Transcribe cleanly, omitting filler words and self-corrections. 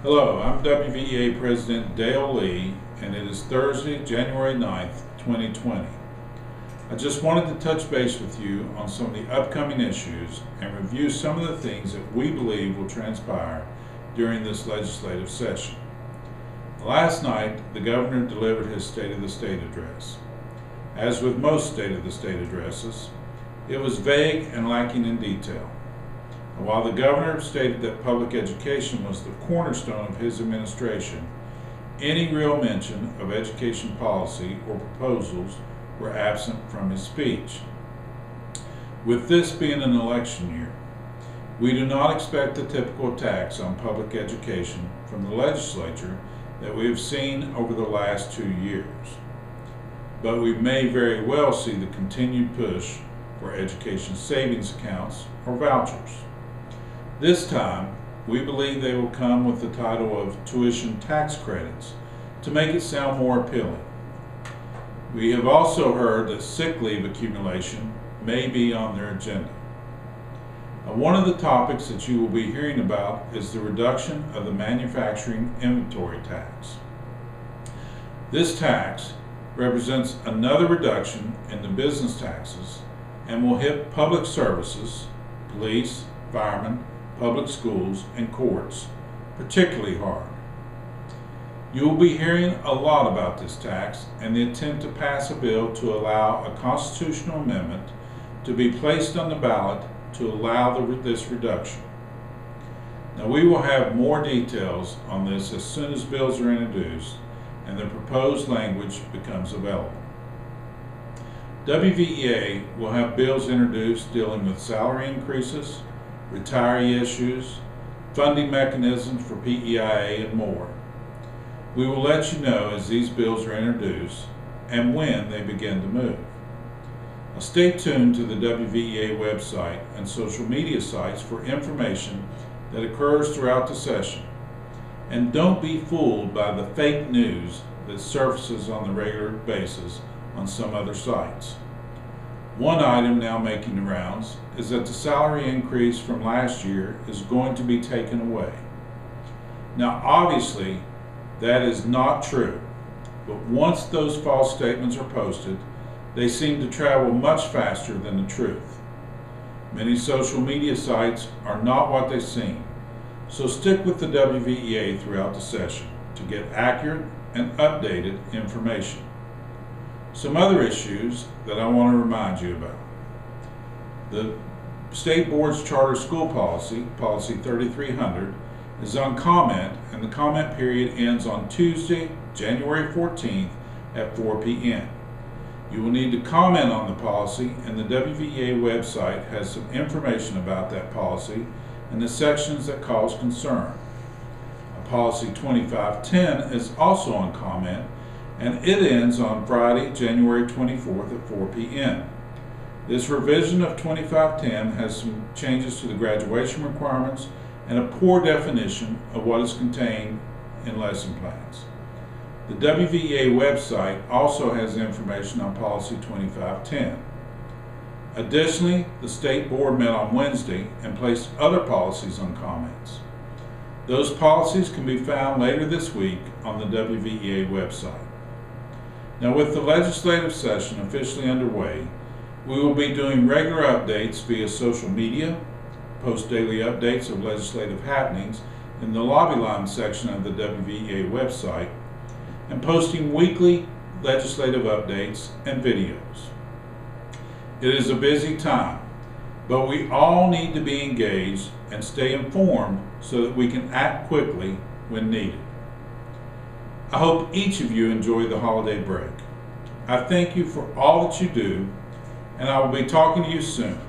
Hello, I'm WVEA President Dale Lee, and it is Thursday, January 9th, 2020. I just wanted to touch base with you on some of the upcoming issues and review some of the things that we believe will transpire during this legislative session. Last night, the governor delivered his State of the State address. As with most State of the State addresses, it was vague and lacking in detail. And while the governor stated that public education was the cornerstone of his administration, any real mention of education policy or proposals were absent from his speech. With this being an election year, we do not expect the typical attacks on public education from the legislature that we have seen over the last 2 years. But we may very well see the continued push for education savings accounts or vouchers. This time, we believe they will come with the title of tuition tax credits to make it sound more appealing. We have also heard that sick leave accumulation may be on their agenda. One of the topics that you will be hearing about is the reduction of the manufacturing inventory tax. This tax represents another reduction in the business taxes and will hit public services, police, firemen, public schools, and courts particularly hard. You will be hearing a lot about this tax and the attempt to pass a bill to allow a constitutional amendment to be placed on the ballot to allow this reduction. Now, we will have more details on this as soon as bills are introduced and the proposed language becomes available. WVEA will have bills introduced dealing with salary increases, retiree issues, funding mechanisms for PEIA, and more. We will let you know as these bills are introduced and when they begin to move. Now, stay tuned to the WVEA website and social media sites for information that occurs throughout the session. And don't be fooled by the fake news that surfaces on the regular basis on some other sites. One item now making the rounds is that the salary increase from last year is going to be taken away. Now, obviously, that is not true, but once those false statements are posted, they seem to travel much faster than the truth. Many social media sites are not what they seem, so stick with the WVEA throughout the session to get accurate and updated information. Some other issues that I want to remind you about. The State Board's Charter School Policy, Policy 3300, is on comment, and the comment period ends on Tuesday, January 14th at 4 p.m. You will need to comment on the policy, and the WVEA website has some information about that policy and the sections that cause concern. Policy 2510 is also on comment, and it ends on Friday, January 24th at 4 p.m. This revision of 2510 has some changes to the graduation requirements and a poor definition of what is contained in lesson plans. The WVEA website also has information on Policy 2510. Additionally, the State Board met on Wednesday and placed other policies on comments. Those policies can be found later this week on the WVEA website. Now, with the legislative session officially underway, we will be doing regular updates via social media, post daily updates of legislative happenings in the lobby line section of the WVEA website, and posting weekly legislative updates and videos. It is a busy time, but we all need to be engaged and stay informed so that we can act quickly when needed. I hope each of you enjoy the holiday break. I thank you for all that you do, and I will be talking to you soon.